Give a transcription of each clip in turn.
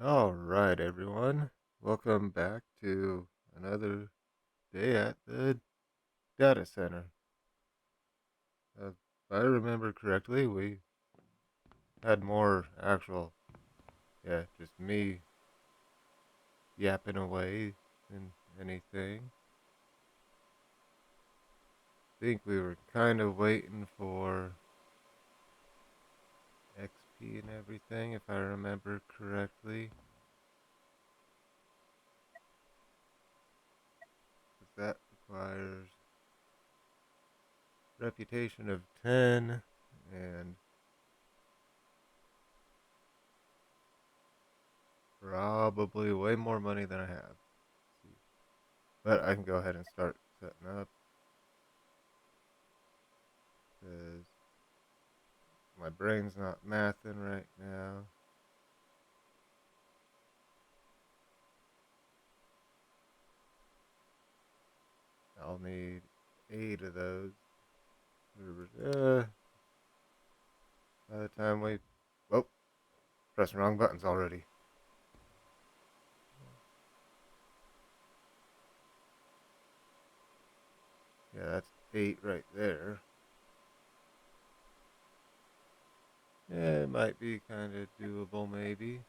All right, everyone. Welcome back to another day at the data center. If I remember correctly, we had more actual, just me yapping away than anything. Think we were kind of waiting for XP and everything, if I remember correctly. 'Cause that requires reputation of 10 and probably way more money than I have. But I can go ahead and start setting up because my brain's not mathing right now. I'll need 8 of those. By the time we... Whoa, pressing wrong buttons already. Yeah, that's 8 right there. Yeah, it might be kind of doable maybe.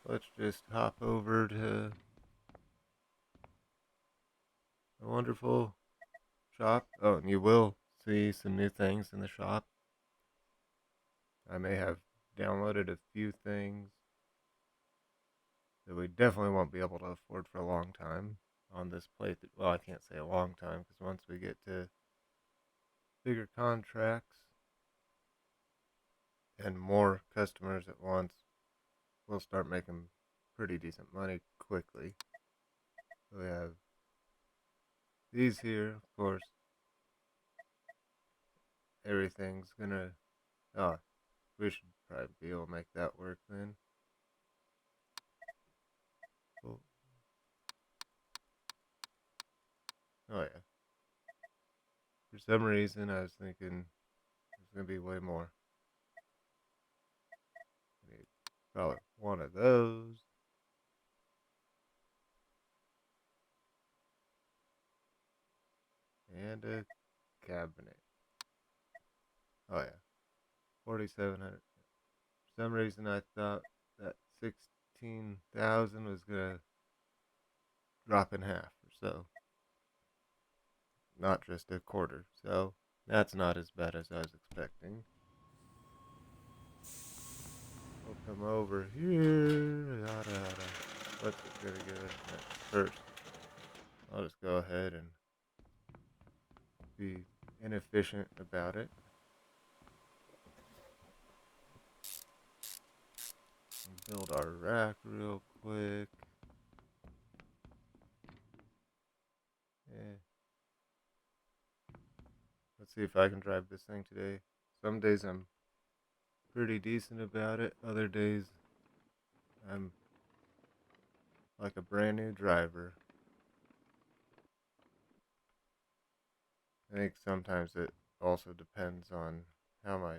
Let's just hop over to the wonderful shop. Oh, and you will see some new things in the shop. I may have downloaded a few things that we definitely won't be able to afford for a long time on this playthrough. Well, I can't say a long time because once we get to bigger contracts and more customers at once, we'll start making pretty decent money quickly. So we have these here, of course. Everything's gonna. Oh, we should probably be able to make that work then. Cool. Oh yeah. For some reason, I was thinking there's gonna be way more. I need probably one of those. And a cabinet. Oh yeah, 4,700. For some reason, I thought that 16,000 was gonna drop in half or so, not just a quarter. So that's not as bad as I was expecting. We'll come over here. Yada yada. What's it gonna give us next? First, I'll just go ahead and be inefficient about it. Build our rack real quick. Yeah. Let's see if I can drive this thing today. Some days I'm pretty decent about it. Other days I'm like a brand new driver. I think sometimes it also depends on how my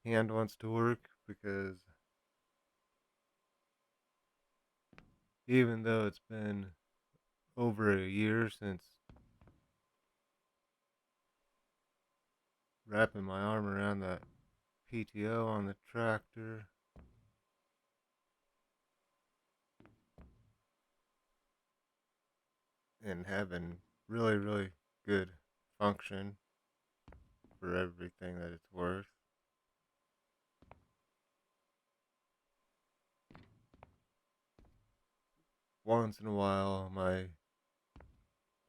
hand wants to work because even though it's been over a year since wrapping my arm around that PTO on the tractor, and having really, really good function for everything that it's worth. Once in a while, my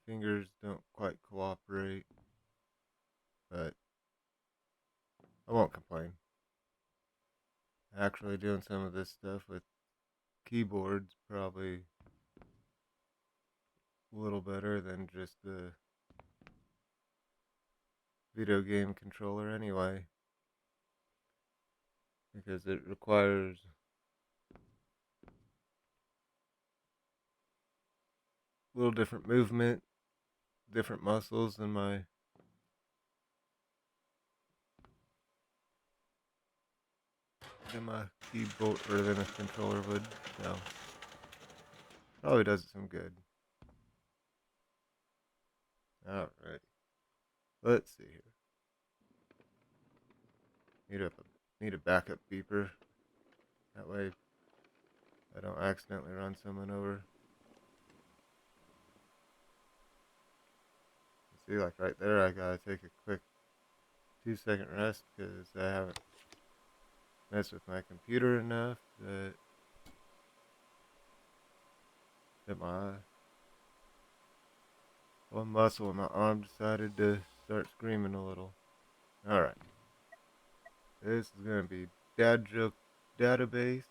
fingers don't quite cooperate, but I won't complain. Actually, doing some of this stuff with keyboards probably a little better than just the video game controller anyway, because it requires a little different movement, different muscles than my than my keyboard or than a controller would. So probably does it some good. Alright. Let's see here. Need a backup beeper. That way I don't accidentally run someone over. See, like right there, I gotta take a quick 2-second rest because I haven't messed with my computer enough that my one muscle in my arm decided to start screaming a little. Alright, this is gonna be Dad Joke Database.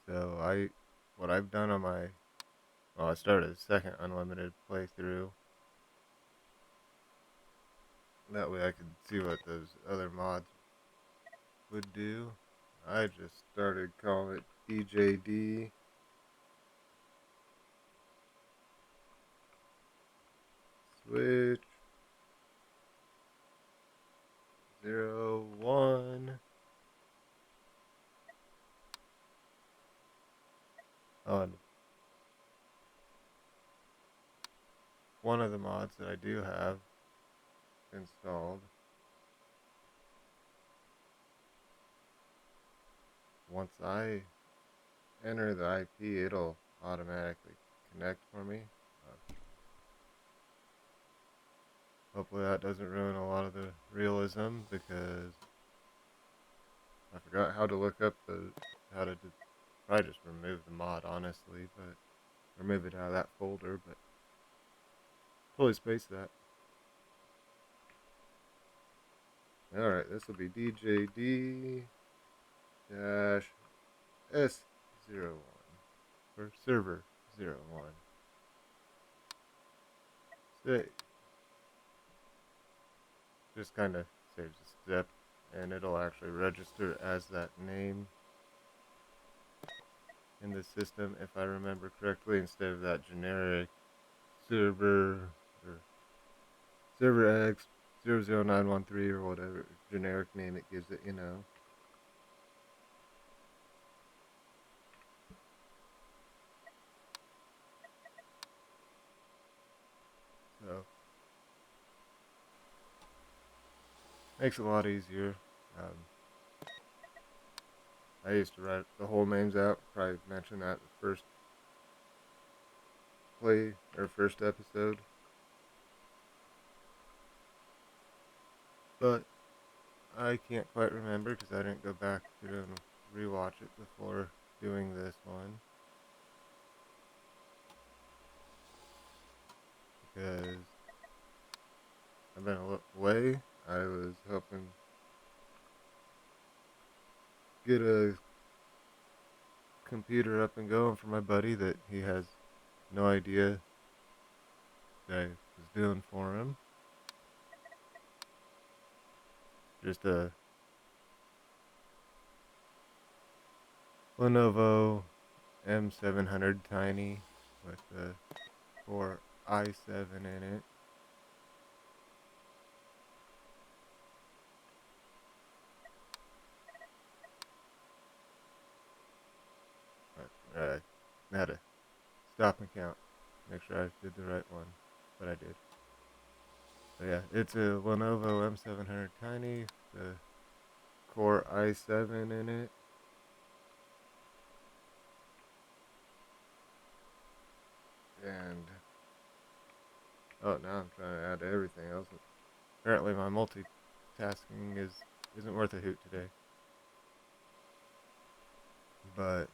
So what I've done on I started a second unlimited playthrough. That way I could see what those other mods would do. I just started calling it DJD. Switch 01 on one of the mods that I do have installed. Once I enter the IP, it'll automatically connect for me. Hopefully that doesn't ruin a lot of the realism because I forgot how to look up how to probably just remove the mod honestly, but remove it out of that folder, but totally spaced that. Alright, this will be DJD dash S01 for server 01. Save. Just kind of saves a step and it'll actually register as that name in the system if I remember correctly instead of that generic server or server X 00913 or whatever generic name it gives it, So makes it a lot easier. Um, I used to write the whole names out. Probably mentioned that the first first episode. But I can't quite remember because I didn't go back through and rewatch it before doing this one. Because I've been away. I was helping get a computer up and going for my buddy that he has no idea that I was doing for him. Just a Lenovo M700 Tiny with the Core i7 in it. I had to stop and count, make sure I did the right one, but I did. So yeah, it's a Lenovo M700 Tiny, the Core i7 in it. And oh, now I'm trying to add everything else. Apparently my multitasking isn't worth a hoot today. But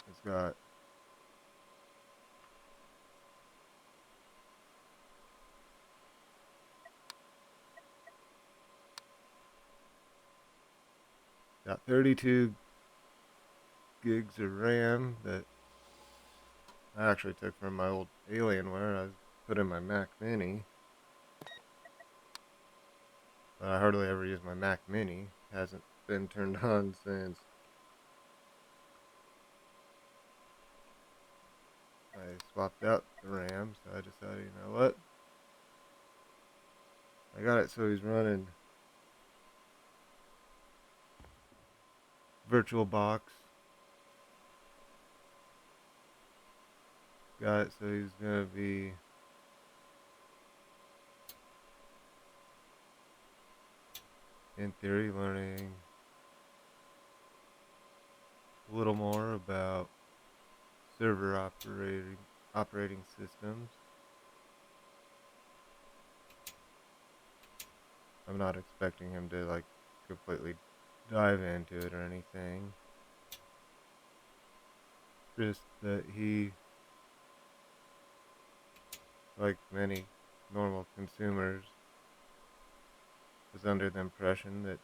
it's got 32 gigs of RAM that I actually took from my old Alienware. I put in my Mac Mini. But I hardly ever use my Mac Mini. It hasn't been turned on since I swapped out the RAM. So I decided, you know what? I got it so he's running VirtualBox. Got it so he's gonna be in theory learning a little more about server operating systems. I'm not expecting him to like completely dive into it or anything. Just that he, like many normal consumers, was under the impression that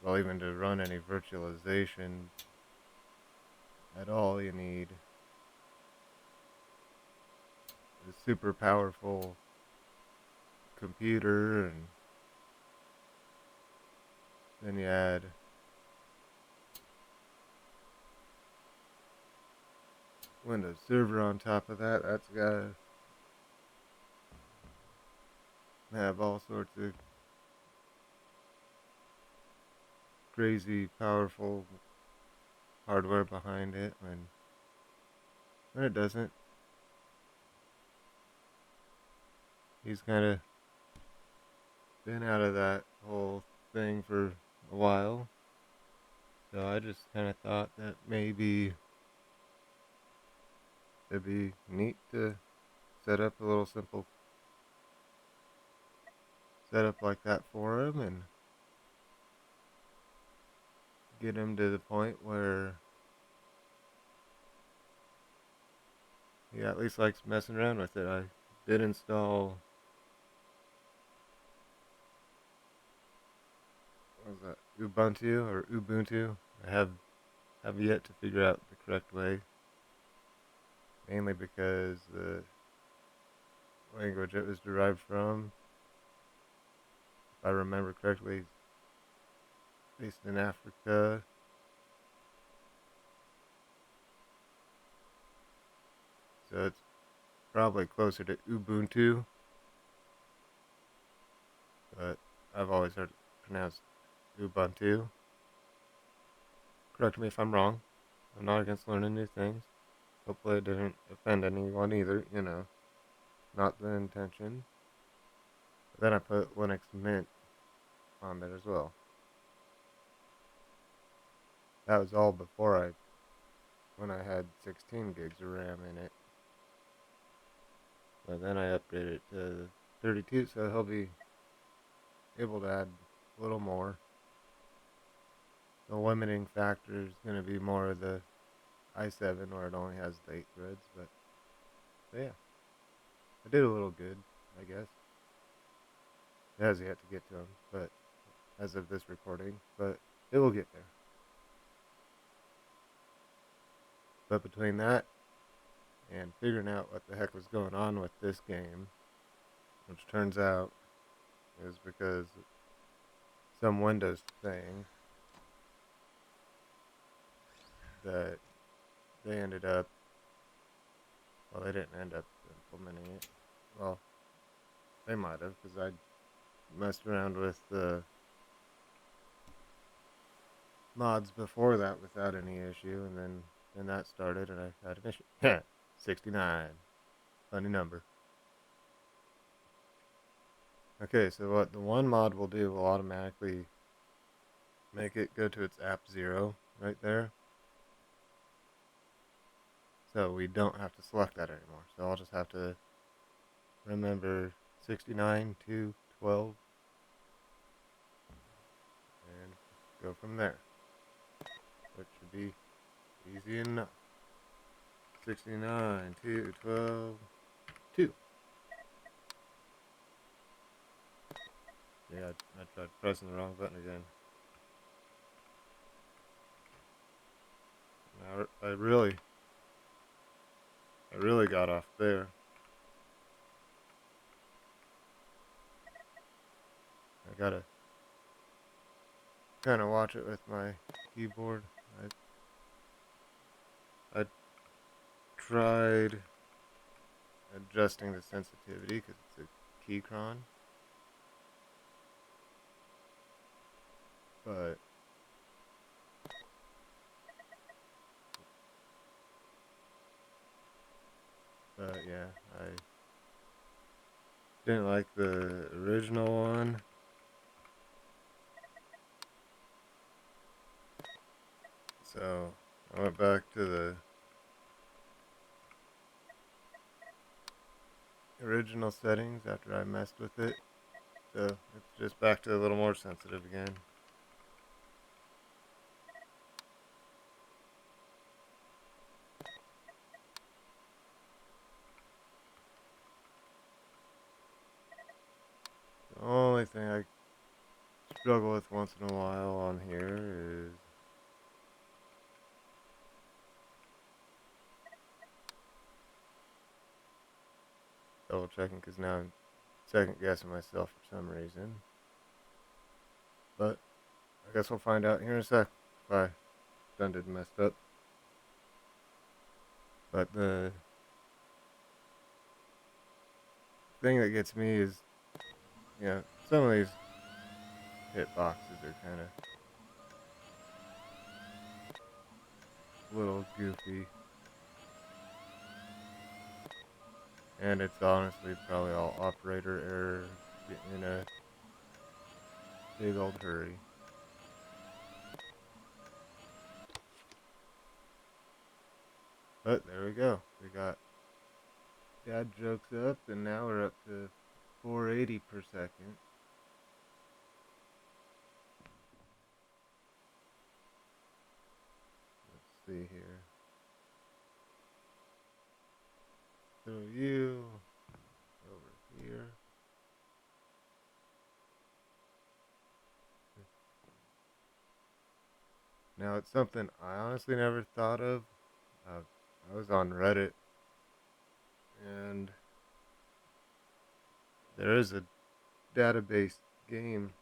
well, even to run any virtualization at all, you need a super powerful computer, and then you add Windows Server on top of that. That's gotta have all sorts of crazy powerful hardware behind it when it doesn't. He's kind of been out of that whole thing for a while. So I just kind of thought that maybe it'd be neat to set up a little simple setup like that for him and get him to the point where he at least likes messing around with it. I did install, what was that, Ubuntu or Ubuntu. I have yet to figure out the correct way, mainly because the language it was derived from, if I remember correctly, is based in Africa. So it's probably closer to Ubuntu, but I've always heard it pronounced Ubuntu. Correct me if I'm wrong. I'm not against learning new things. Hopefully it didn't offend anyone either, not the intention. But then I put Linux Mint on there as well. That was all before when I had 16 gigs of RAM in it. But then I upgraded it to 32, so he'll be able to add a little more. The limiting factor is going to be more of the i7 where it only has the 8 threads, but yeah, I did a little good, I guess. It has yet to get to him, but as of this recording, but it will get there. But between that and figuring out what the heck was going on with this game, which turns out is because some Windows thing that they ended up, well, they didn't end up implementing it. Well, they might have, because I messed around with the mods before that without any issue, and then that started, and I had an issue. 69. Funny number. Okay, so what the one mod will do will automatically make it go to its app 0 right there. So we don't have to select that anymore. So I'll just have to remember 69 to 12 and go from there. Which should be easy enough. 69 to 12 2. Yeah, I tried pressing the wrong button again. I really got off there. I gotta kind of watch it with my keyboard. I tried adjusting the sensitivity because it's a Keychron. But yeah, I didn't like the original one, so I went back to the original settings after I messed with it. So it's just back to a little more sensitive again. The only thing I struggle with once in a while on here is double checking, because now I'm second guessing myself for some reason. But I guess we'll find out here in a sec if I done did messed up. But the thing that gets me is, some of these hitboxes are kind of a little goofy. And it's honestly probably all operator error, getting in a big old hurry. But there we go. We got dad jokes up, and now we're up to 480 per second. Let's see here. So you over here. Now it's something I honestly never thought of. I was on Reddit, and there is a database game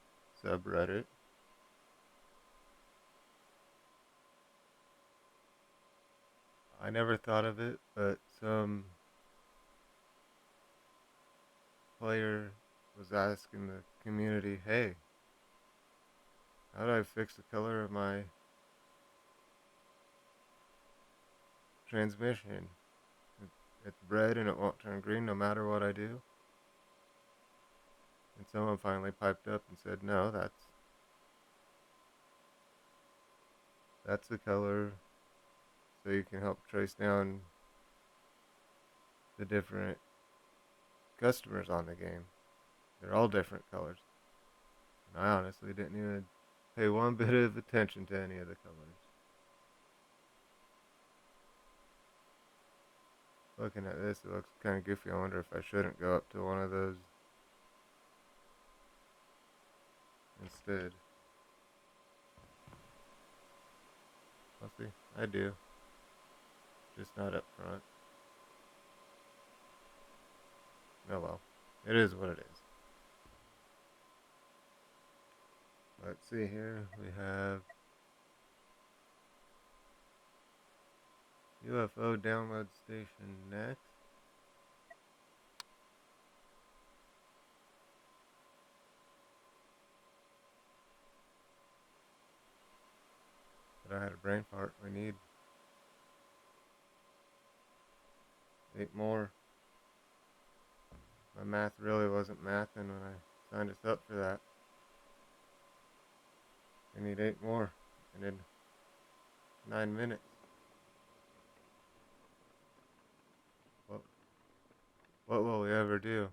subreddit. I never thought of it, but some player was asking the community, hey, how do I fix the color of my transmission? It's red and it won't turn green no matter what I do. And someone finally piped up and said, no, that's the color, so you can help trace down the different customers on the game. They're all different colors. And I honestly didn't even pay one bit of attention to any of the colors. Looking at this, it looks kind of goofy. I wonder if I shouldn't go up to one of those instead. I'll see. I do. Just not up front. Oh well. It is what it is. Let's see here. We have UFO download station next. But I had a brain fart. We need 8 more. My math really wasn't mathing when I signed us up for that. We need 8 more. And in 9 minutes. What, what will we ever do?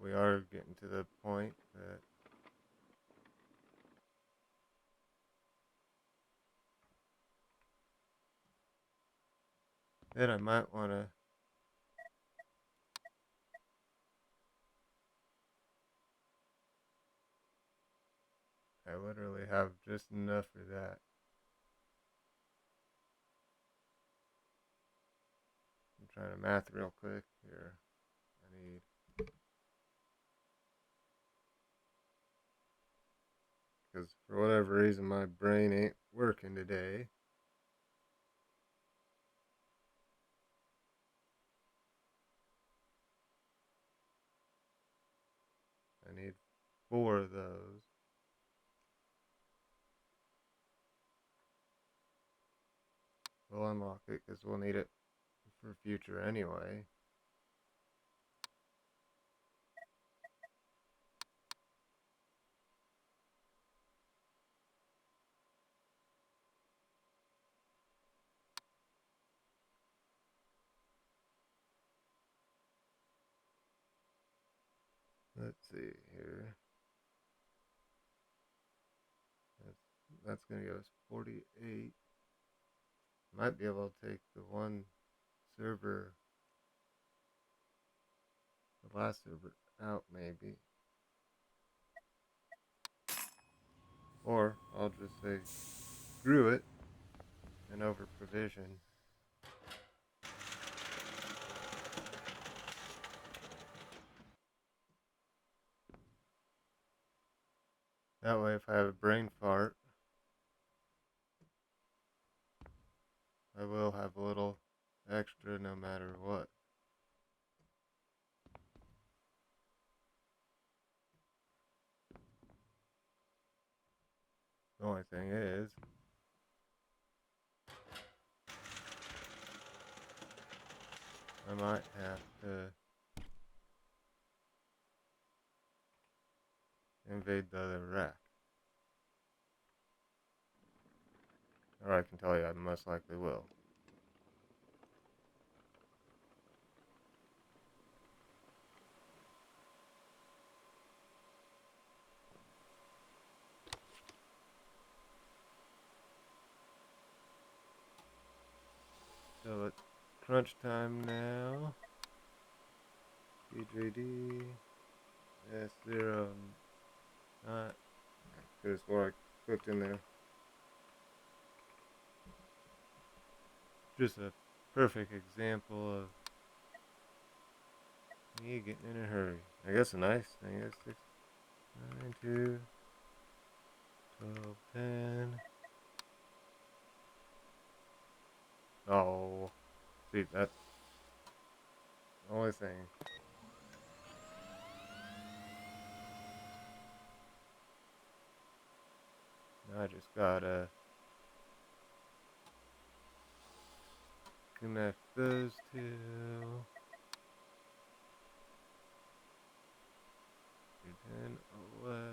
We are getting to the point that I might want to. I literally have just enough for that. I'm trying to math real quick here. I need. Because for whatever reason, my brain ain't working today. 4 of those. We'll unlock it because we'll need it for future anyway. Let's see here. That's going to give us 48. Might be able to take the one server, the last server, out maybe. Or I'll just say screw it and over provision. That way, if I have a brain fart, I will have a little extra no matter what. The only thing is, I might have to invade the other rack. Or I can tell you I most likely will. So it's crunch time now. BJD S0 not. Could have swore I clicked in there. Just a perfect example of me getting in a hurry. I guess a nice thing is 6, 9, 2, 12, 10. Oh, see, that's the only thing. Now I just gotta connect those two. 10, 11.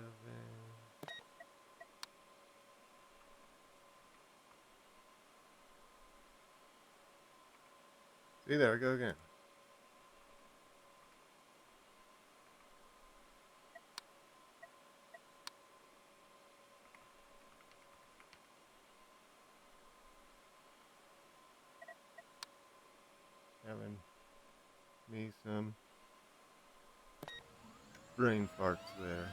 See, there we go again. Having me some brain farts there.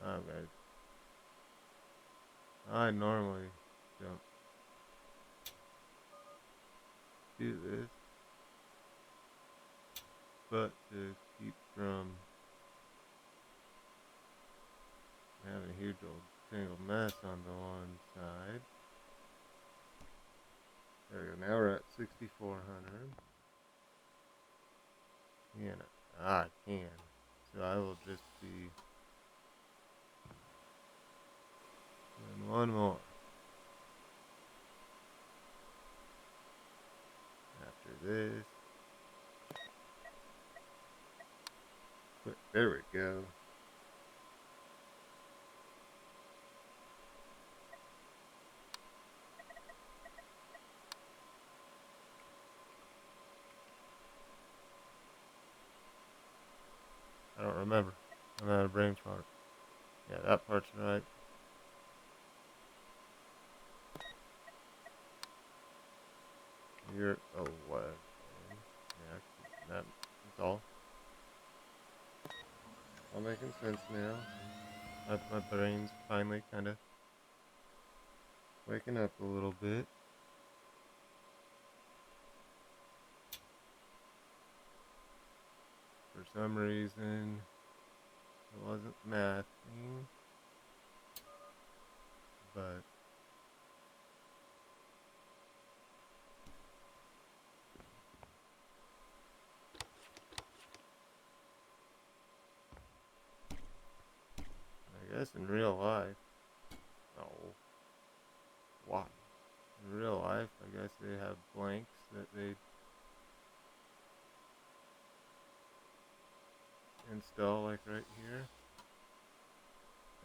Okay. I normally don't do this, but to keep from having a huge old tangled mess on the one side. There we go. Now we're at 6,400. I can. So I will just be doing one more. After this. But there we go. I don't remember. I'm out of brain fart. Yeah, that part's right. You're away. Yeah, that's all. All making sense now. My brain's finally kind of waking up a little bit. For some reason, it wasn't mathing, but I guess in real life, oh, why? In real life, I guess they have blanks that they install like right here.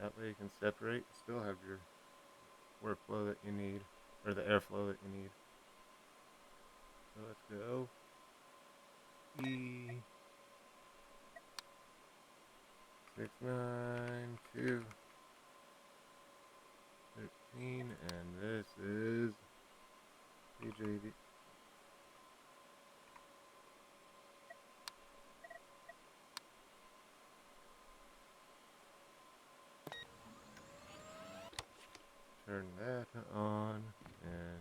That way you can separate, still have your workflow that you need, or the airflow that you need. So let's go E69213, and this is PJD. Turn that on, and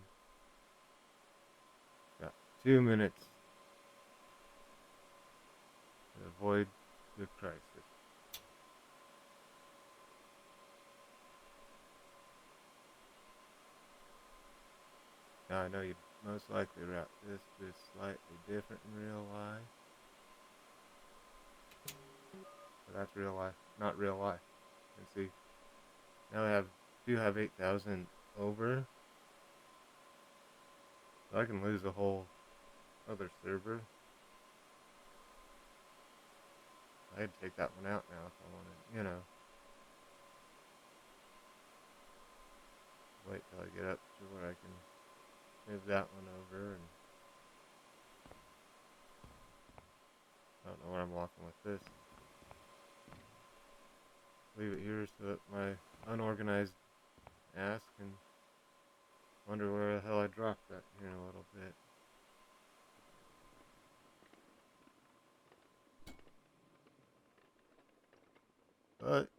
got 2 minutes to avoid the crisis. Now I know you'd most likely route this just slightly different in real life, but that's real life, not real life. And see, now I do have 8,000 over, so I can lose a whole other server. I could take that one out now if I wanted, wait till I get up to where I can move that one over, and I don't know where I'm walking with this. Leave it here so that my unorganized ass can wonder where the hell I dropped that here in a little bit. But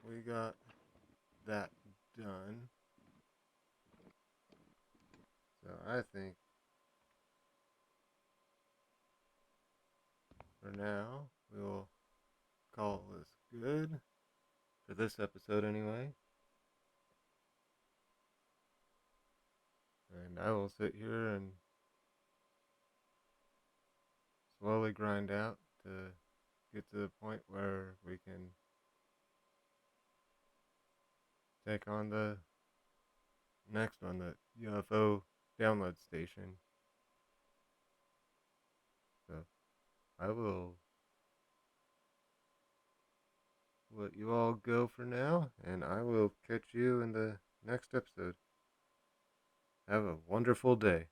we got that done. So I think for now we will call this good for this episode anyway. And I will sit here and slowly grind out to get to the point where we can take on the next one, the UFO download station. So I will let you all go for now, and I will catch you in the next episode. Have a wonderful day.